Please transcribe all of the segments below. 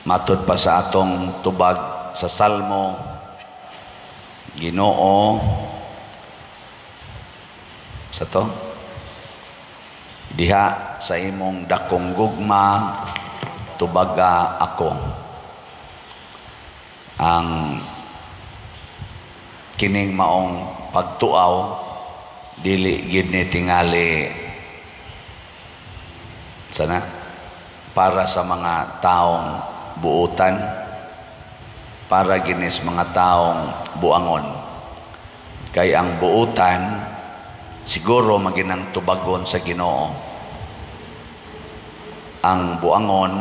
Matud pa sa atong tubag sa Salmo, Ginoo, sa to, diha sa imong dakong gugma, tubaga ako. Ang kining maong pagtuaw, dili gid ni tingali sana para sa mga taong buutan, para ginis mga taong buangon. Kay ang buutan siguro maginang tubagon sa Ginoo. Ang buangon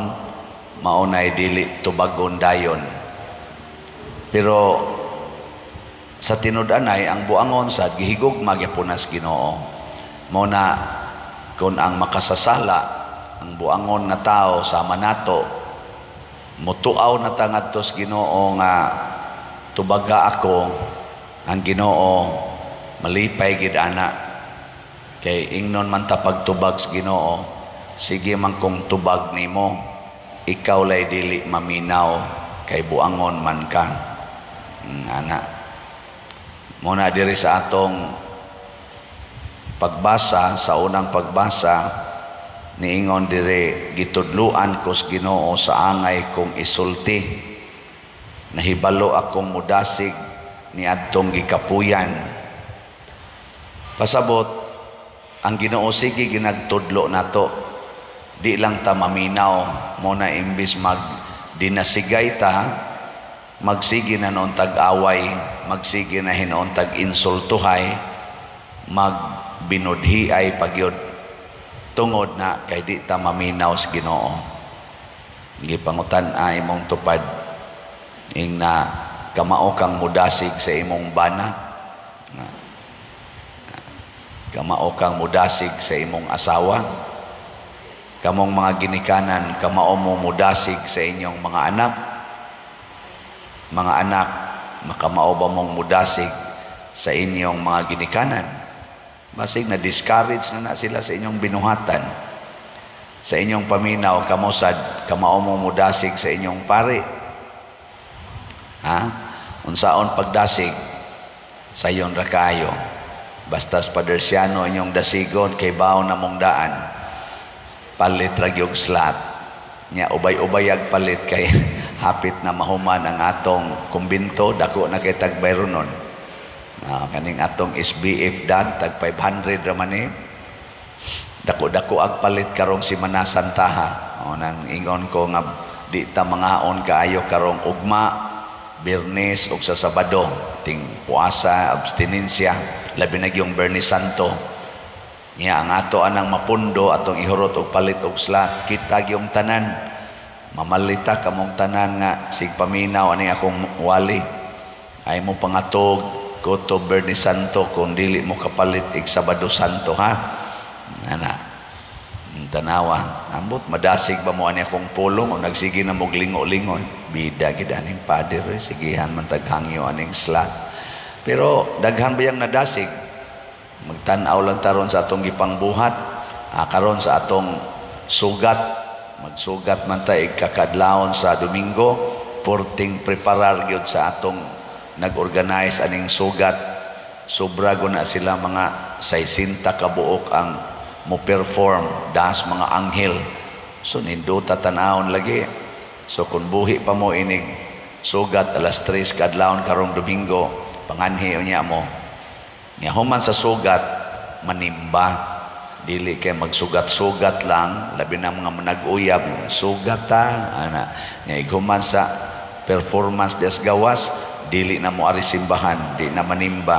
maunay dili tubagon dayon. Pero sa tinud-anay ang buangon sad gihigugma gyapon as Ginoo. Mao na kun ang makasasala ang buangon nga tao sama nato, mutuaw na ta ngadto sa Ginoo nga tubaga ako, ang Ginoo malipay gid ana. Kay ingnon man ta pagtubag sa Ginoo, sige man kong tubag nimo, ikaw lay dili maminaw kay buangon man ka. Ana muna diri sa atong pagbasa, sa unang pagbasa niingon dire, gitudluan ko sa Ginoo sa angay kong isulti, nahibalo akong mudasig ni adtong gikapuyan. Pasabot ang Ginoo sige ginagtudlo nato, di lang ta maminaw, muna imbis mag dinasigay ta, magsige na noon tag-away, magsige na hinoon tag-insultuhay, magbinudhiay pagyod, tungod na kay di ta maminaw sa Ginoo. Gipangutan ay imong tupad ing na kamao kang mudasig sa imong bana, kamao kang mudasig sa imong asawa, kamong mga ginikanan kamao mo mudasig sa inyong mga anak. Mga anak, makamao ba mong mudasig sa inyong mga ginikanan? Basig na discourage na sila sa inyong binuhatan, sa inyong paminaw, kamusad kamao mo mudasig sa inyong pari. Unsaon pagdasig sayon ra kaayo, bastas padersiano inyong dasigon kay bawo na mong daan, palit ra gyud slat nya, ubay-ubayag palit kay hapit na mahuman ang atong kumbinto, dako na kay tagbayronon. Kaning atong SBF dag tag 500 raman ni, dako-dako ag palit karong si manasantaha. Nang ingon ko nga di ta mangaon kaayo karong ugma, Biyernes ug sa Sabado, ting puasa, abstinensya, labi na gyung Bernes Santo. Nya ang ato anang mapundo atong ihurot og palit og slat, kita gyung tanan, mamalita kamong tanan nga sig paminaw ani akong wali, ay mo pangatog kuto Bernes Santo kung dili mo kapalit ig Sabado Santo, ha? Ana tanawa, ambot madasig ba mo ani akong pulong o nagsige na mo lingo-lingo, bida gid aning pader, sigihan man taghangyo aning slat. Pero daghan ba yang nadasig, magtan-aw lang taron sa atong gipangbuhat, karon sa atong sugat, magsugat man ta ig kakadlawon sa Domingo, porting preparar gyud sa atong nag-organize aning sugat. Sobra na sila, mga 60 kabuok ang mo perform, das mga anghel. So ninduta tanawon lagi. So kung buhi pa mo inig sugat alas 3 kadlawon karong Domingo, panganhi unya mo. Nya human sa sugat, manimba. Dili kay magsugat-sugat lang, labi na mga manag-uyab, sugat ta, ana. Nya human sa performance des gawas, dili na mo ari simbahan, di na manimba.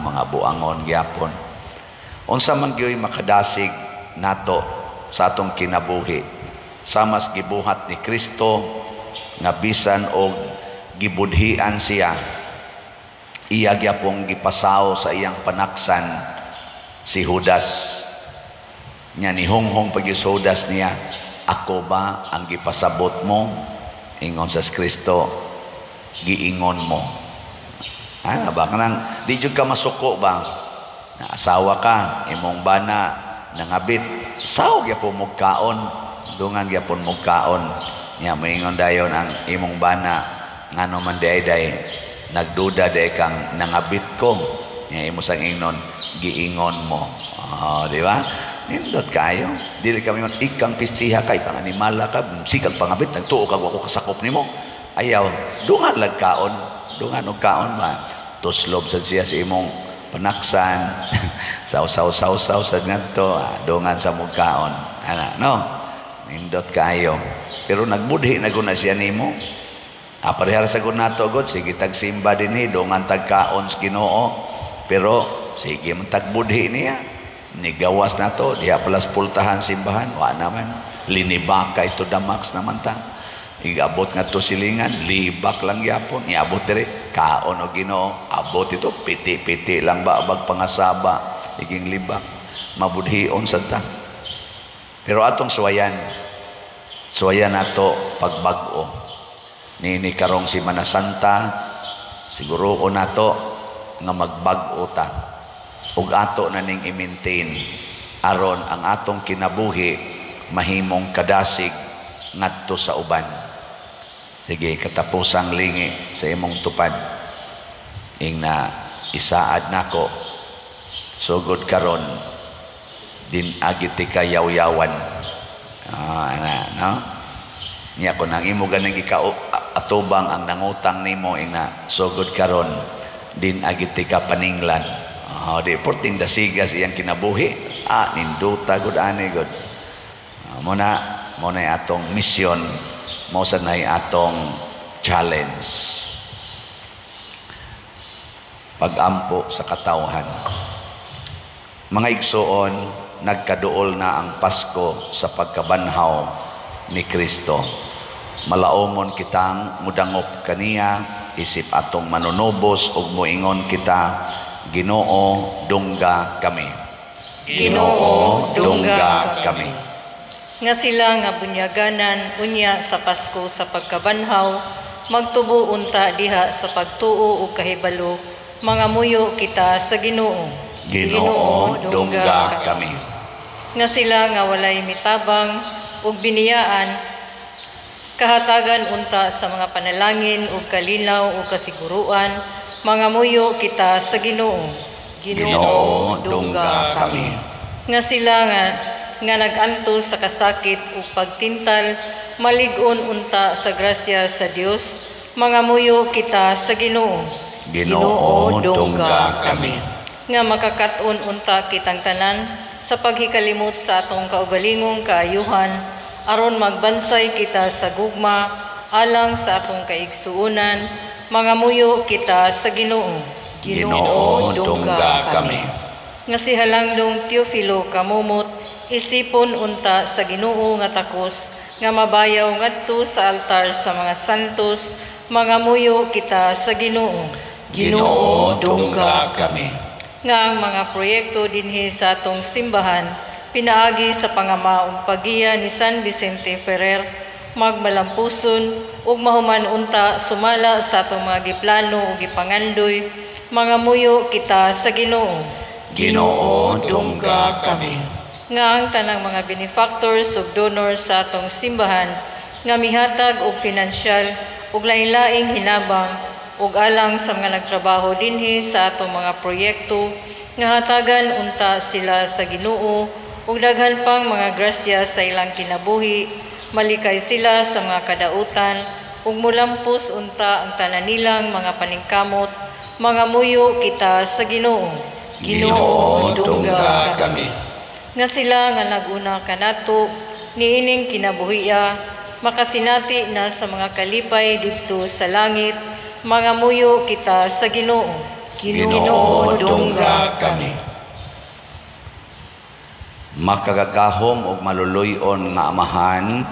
Mga buangon gyapon. Unsa man gyoy makadasig nato sa atong kinabuhi, samas gibuhat ni Kristo nga bisan og gibudhian siya, iya gyapong gipasaw sa iyang panaksan si Judas. Nya ni honghong pag Judas niya, ako ba ang gipasabot mo? Ingon sa Kristo, giingon mo. Ba kanang di jud ka masuko ba? Na asawa ka, imong bana nangabit, saw gyapon mo kaon, dungan gyapon mo kaon. nya moingon dayon ang imong bana ngano man day nagduda day kang nangabit ko nya imo sang ingnon giingon mo di ba nindot kayo dili kami man ikang pistiha kay kang animala ka sikag pangabit nagtuo kag wako kasakop nimo ayaw dungan lag kaon dungan og kaon ba tuslob sad siya sa imong panaksan saw sa ngadto dungan sa mong kaon ana no nindot kayo pero nagbudhi na guna siya nimo parehar sa gunato god sige tag simba dinhi dungan tag kaon sa Ginoo pero sige man tag budhi niya nigawas na to diha palas pultahan simbahan wa naman linibaka ito damax naman ta igabot nga to silingan libak lang yapon iabot dire kaon o Ginoo abot ito piti lang ba abag pangasaba iging libak mabudhion sad ta pero atong suwayan nato pagbag-o nini karong Semana Santa siguro nato nga magbag-o ta ug ato na ning i-maintain aron ang atong kinabuhi mahimong kadasig ngadto sa uban. Sige, katapusang lingi sa imong tupad ing na isaad nako sugod karon din agiti ka yaw-yawan no niya ko nang imo ganang atubang ang nangutang nimo ing na sugod karon din agiti ka paninglan di porting dasigas iyang kinabuhi ninduta gud ani gud muna atong misyon mo sa nay atong challenge pagampo sa katawhan. Mga igsoon, nagkaduol na ang Pasko sa pagkabanhaw ni Kristo. Malaumon kitang mudangop kaniya isip atong manunubos ug moingon kita Ginoo dungga kami. Ginoo dungga kami. Nga sila nga bunyaganan unya sa Pasko sa pagkabanhaw magtubo unta diha sa pagtuo ug kahibalo mga muyo kita sa Ginoo. Ginoo dungga kami. Nga sila nga walay mitabang ug biniyaan kahatagan unta sa mga panalangin ug kalinaw ug kasiguruan mga muyo kita sa Ginoo. Ginoo dungga kami. Nga sila nga naganto sa kasakit ug pagtintal malig-on unta sa grasya sa Dios mga muyo kita sa Ginoo. Ginoo dungga kami. Nga makakaton unta kitang tanan sa paghikalimot sa atong kaugalingong kaayuhan aron magbansay kita sa gugma alang sa atong kaigsuonan mga muyo kita sa Ginoo. Ginoo dungga kami. Nga si Halangdong Teofilo kamumot isipon unta sa Ginoo nga takos nga mabayaw ngadto sa altar sa mga santos mga muyo kita sa Ginoo. Ginoo dungga kami. Nga ang mga proyekto dinhi sa atong simbahan pinaagi sa pangama ug pagiya ni San Vicente Ferrer magmalampuson ug mahuman unta sumala sa atong mga giplano ug gipangandoy mga muyo kita sa Ginoo. Ginoo dungga kami. Nga ang tanang mga benefactors ug donors sa atong simbahan nga mihatag og pinansyal ug lain-laing hinabang ug alang sa mga nagtrabaho dinhi sa atong mga proyekto nga hatagan unta sila sa Ginoo ug daghan pang mga grasya sa ilang kinabuhi malikay sila sa mga kadautan ug mulampos unta ang tanan nilang mga paningkamot mga muyo kita sa Ginoo. Ginoo dungga kami. Nga sila nga naguna kanato niining kinabuhiya makasinati na sa mga kalipay didto sa langit mga muyo kita sa Ginoo. Ginoo dungga kami. Makagagahom ug maluluyon nga amahan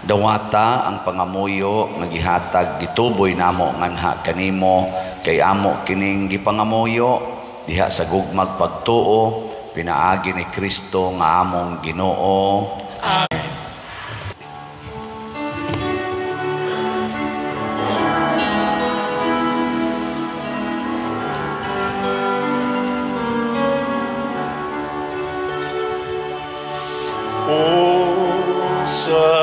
dawata ang pangamuyo nga gihatag gituboy namo nganha kanimo kay amo kining gipangamuyo diha sa gugmag pagtuo pinaagi ni Kristo nga among Ginoo. Amen. O sa